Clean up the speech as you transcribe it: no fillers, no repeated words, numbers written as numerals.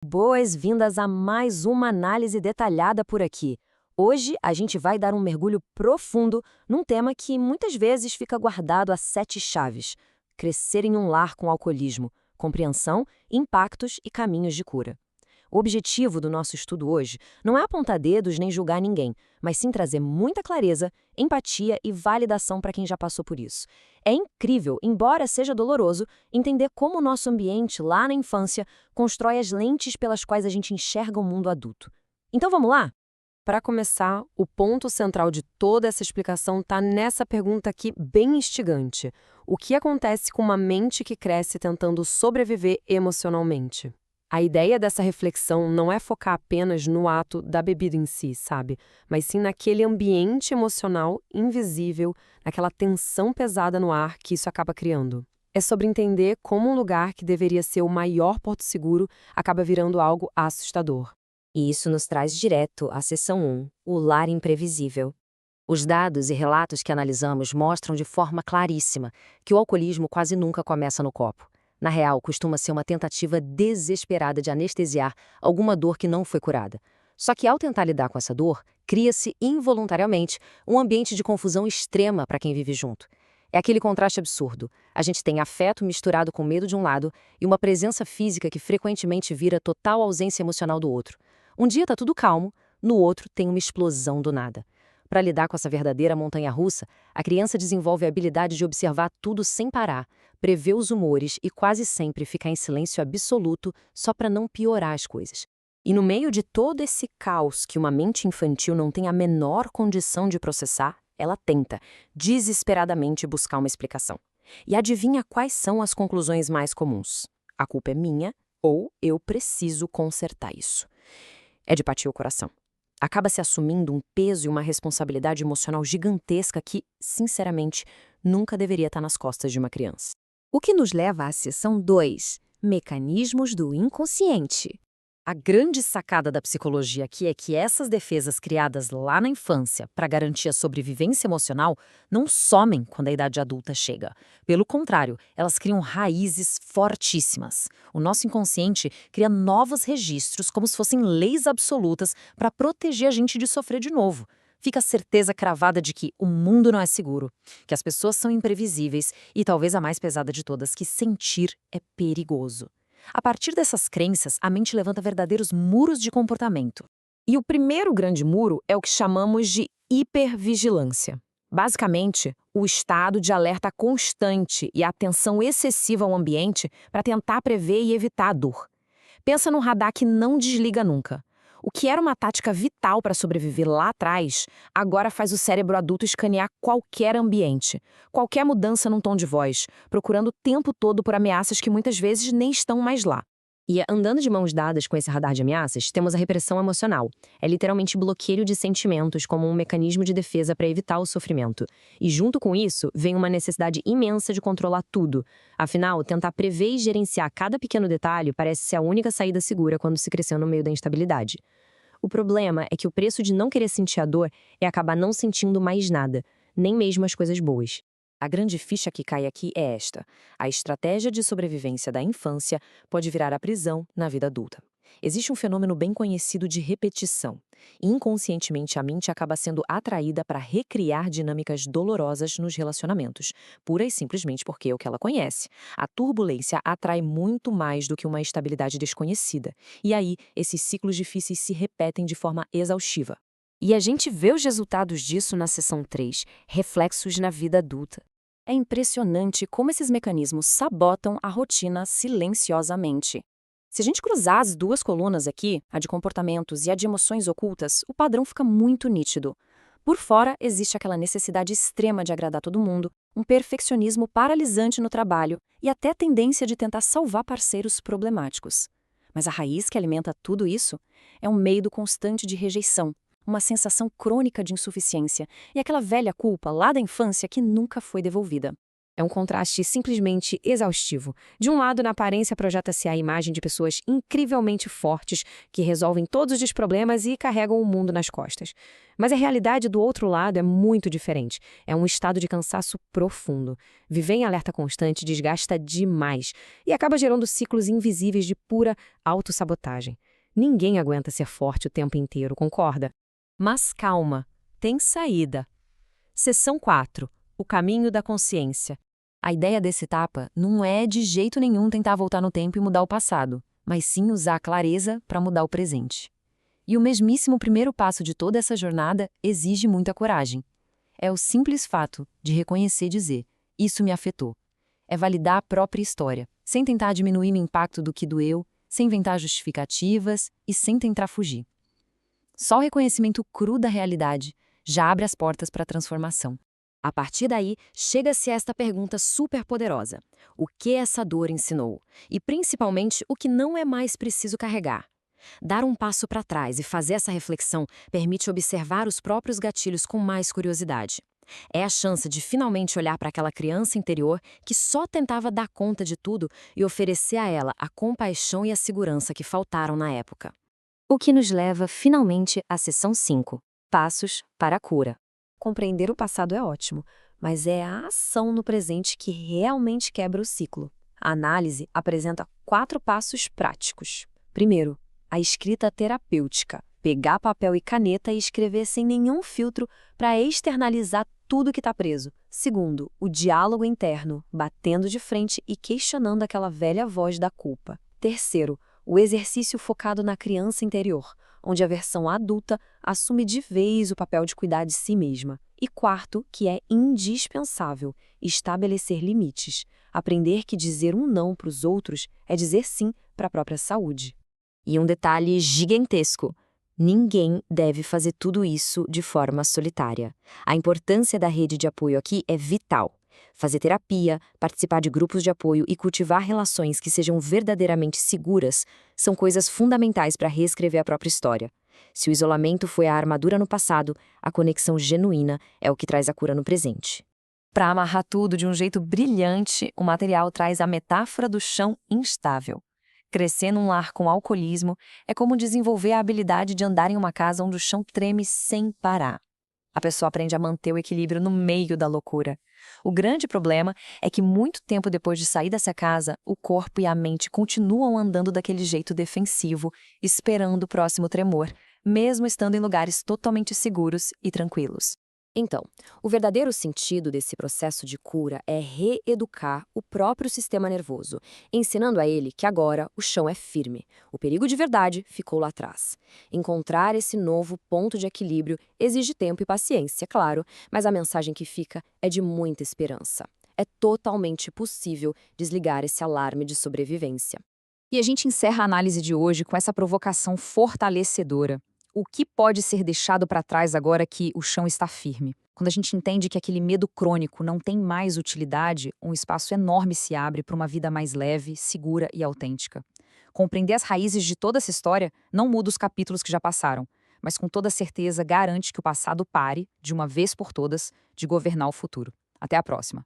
Boas-vindas a mais uma análise detalhada por aqui. Hoje a gente vai dar um mergulho profundo num tema que muitas vezes fica guardado a sete chaves: crescer em um lar com alcoolismo, compreensão, impactos e caminhos de cura. O objetivo do nosso estudo hoje não é apontar dedos nem julgar ninguém, mas sim trazer muita clareza, empatia e validação para quem já passou por isso. É incrível, embora seja doloroso, entender como o nosso ambiente lá na infância constrói as lentes pelas quais a gente enxerga o mundo adulto. Então vamos lá? Para começar, o ponto central de toda essa explicação está nessa pergunta aqui bem instigante: o que acontece com uma mente que cresce tentando sobreviver emocionalmente? A ideia dessa reflexão não é focar apenas no ato da bebida em si, sabe? Mas sim naquele ambiente emocional invisível, naquela tensão pesada no ar que isso acaba criando. É sobre entender como um lugar que deveria ser o maior porto seguro acaba virando algo assustador. E isso nos traz direto à seção 1, o lar imprevisível. Os dados e relatos que analisamos mostram de forma claríssima que o alcoolismo quase nunca começa no copo. Na real, costuma ser uma tentativa desesperada de anestesiar alguma dor que não foi curada. Só que ao tentar lidar com essa dor, cria-se involuntariamente um ambiente de confusão extrema para quem vive junto. É aquele contraste absurdo. A gente tem afeto misturado com medo de um lado e uma presença física que frequentemente vira total ausência emocional do outro. Um dia tá tudo calmo, no outro tem uma explosão do nada. Para lidar com essa verdadeira montanha-russa, a criança desenvolve a habilidade de observar tudo sem parar, prever os humores e quase sempre ficar em silêncio absoluto só para não piorar as coisas. E no meio de todo esse caos que uma mente infantil não tem a menor condição de processar, ela tenta, desesperadamente, buscar uma explicação. E adivinha quais são as conclusões mais comuns? A culpa é minha ou eu preciso consertar isso. É de partir o coração. Acaba se assumindo um peso e uma responsabilidade emocional gigantesca que, sinceramente, nunca deveria estar nas costas de uma criança. O que nos leva à seção 2, mecanismos do inconsciente. A grande sacada da psicologia aqui é que essas defesas criadas lá na infância para garantir a sobrevivência emocional não somem quando a idade adulta chega. Pelo contrário, elas criam raízes fortíssimas. O nosso inconsciente cria novos registros como se fossem leis absolutas para proteger a gente de sofrer de novo. Fica a certeza cravada de que o mundo não é seguro, que as pessoas são imprevisíveis e talvez a mais pesada de todas, que sentir é perigoso. A partir dessas crenças, a mente levanta verdadeiros muros de comportamento. E o primeiro grande muro é o que chamamos de hipervigilância. Basicamente, o estado de alerta constante e a atenção excessiva ao ambiente para tentar prever e evitar a dor. Pensa num radar que não desliga nunca. O que era uma tática vital para sobreviver lá atrás, agora faz o cérebro adulto escanear qualquer ambiente, qualquer mudança num tom de voz, procurando o tempo todo por ameaças que muitas vezes nem estão mais lá. E andando de mãos dadas com esse radar de ameaças, temos a repressão emocional. É literalmente bloqueio de sentimentos como um mecanismo de defesa para evitar o sofrimento. E junto com isso, vem uma necessidade imensa de controlar tudo. Afinal, tentar prever e gerenciar cada pequeno detalhe parece ser a única saída segura quando se cresceu no meio da instabilidade. O problema é que o preço de não querer sentir a dor é acabar não sentindo mais nada, nem mesmo as coisas boas. A grande ficha que cai aqui é esta: a estratégia de sobrevivência da infância pode virar a prisão na vida adulta. Existe um fenômeno bem conhecido de repetição. Inconscientemente, a mente acaba sendo atraída para recriar dinâmicas dolorosas nos relacionamentos, pura e simplesmente porque é o que ela conhece. A turbulência atrai muito mais do que uma estabilidade desconhecida. E aí, esses ciclos difíceis se repetem de forma exaustiva. E a gente vê os resultados disso na seção 3, reflexos na vida adulta. É impressionante como esses mecanismos sabotam a rotina silenciosamente. Se a gente cruzar as duas colunas aqui, a de comportamentos e a de emoções ocultas, o padrão fica muito nítido. Por fora, existe aquela necessidade extrema de agradar todo mundo, um perfeccionismo paralisante no trabalho e até a tendência de tentar salvar parceiros problemáticos. Mas a raiz que alimenta tudo isso é um medo constante de rejeição, uma sensação crônica de insuficiência e aquela velha culpa lá da infância que nunca foi devolvida. É um contraste simplesmente exaustivo. De um lado, na aparência, projeta-se a imagem de pessoas incrivelmente fortes que resolvem todos os problemas e carregam o mundo nas costas. Mas a realidade do outro lado é muito diferente. É um estado de cansaço profundo. Viver em alerta constante desgasta demais e acaba gerando ciclos invisíveis de pura autossabotagem. Ninguém aguenta ser forte o tempo inteiro, concorda? Mas calma, tem saída. Seção 4. O caminho da consciência. A ideia dessa etapa não é de jeito nenhum tentar voltar no tempo e mudar o passado, mas sim usar a clareza para mudar o presente. E o mesmíssimo primeiro passo de toda essa jornada exige muita coragem. É o simples fato de reconhecer e dizer, isso me afetou. É validar a própria história, sem tentar diminuir o impacto do que doeu, sem inventar justificativas e sem tentar fugir. Só o reconhecimento cru da realidade já abre as portas para a transformação. A partir daí, chega-se a esta pergunta superpoderosa. O que essa dor ensinou? E, principalmente, o que não é mais preciso carregar? Dar um passo para trás e fazer essa reflexão permite observar os próprios gatilhos com mais curiosidade. É a chance de finalmente olhar para aquela criança interior que só tentava dar conta de tudo e oferecer a ela a compaixão e a segurança que faltaram na época. O que nos leva, finalmente, à seção 5. Passos para a cura. Compreender o passado é ótimo, mas é a ação no presente que realmente quebra o ciclo. A análise apresenta 4 passos práticos. Primeiro, a escrita terapêutica. Pegar papel e caneta e escrever sem nenhum filtro para externalizar tudo que está preso. Segundo, o diálogo interno, batendo de frente e questionando aquela velha voz da culpa. Terceiro, o exercício focado na criança interior, onde a versão adulta assume de vez o papel de cuidar de si mesma. E quarto, que é indispensável, estabelecer limites. Aprender que dizer um não para os outros é dizer sim para a própria saúde. E um detalhe gigantesco: ninguém deve fazer tudo isso de forma solitária. A importância da rede de apoio aqui é vital. Fazer terapia, participar de grupos de apoio e cultivar relações que sejam verdadeiramente seguras são coisas fundamentais para reescrever a própria história. Se o isolamento foi a armadura no passado, a conexão genuína é o que traz a cura no presente. Para amarrar tudo de um jeito brilhante, o material traz a metáfora do chão instável. Crescer num lar com alcoolismo é como desenvolver a habilidade de andar em uma casa onde o chão treme sem parar. A pessoa aprende a manter o equilíbrio no meio da loucura. O grande problema é que muito tempo depois de sair dessa casa, o corpo e a mente continuam andando daquele jeito defensivo, esperando o próximo tremor, mesmo estando em lugares totalmente seguros e tranquilos. Então, o verdadeiro sentido desse processo de cura é reeducar o próprio sistema nervoso, ensinando a ele que agora o chão é firme. O perigo de verdade ficou lá atrás. Encontrar esse novo ponto de equilíbrio exige tempo e paciência, claro, mas a mensagem que fica é de muita esperança. É totalmente possível desligar esse alarme de sobrevivência. E a gente encerra a análise de hoje com essa provocação fortalecedora. O que pode ser deixado para trás agora que o chão está firme? Quando a gente entende que aquele medo crônico não tem mais utilidade, um espaço enorme se abre para uma vida mais leve, segura e autêntica. Compreender as raízes de toda essa história não muda os capítulos que já passaram, mas com toda certeza garante que o passado pare, de uma vez por todas, de governar o futuro. Até a próxima.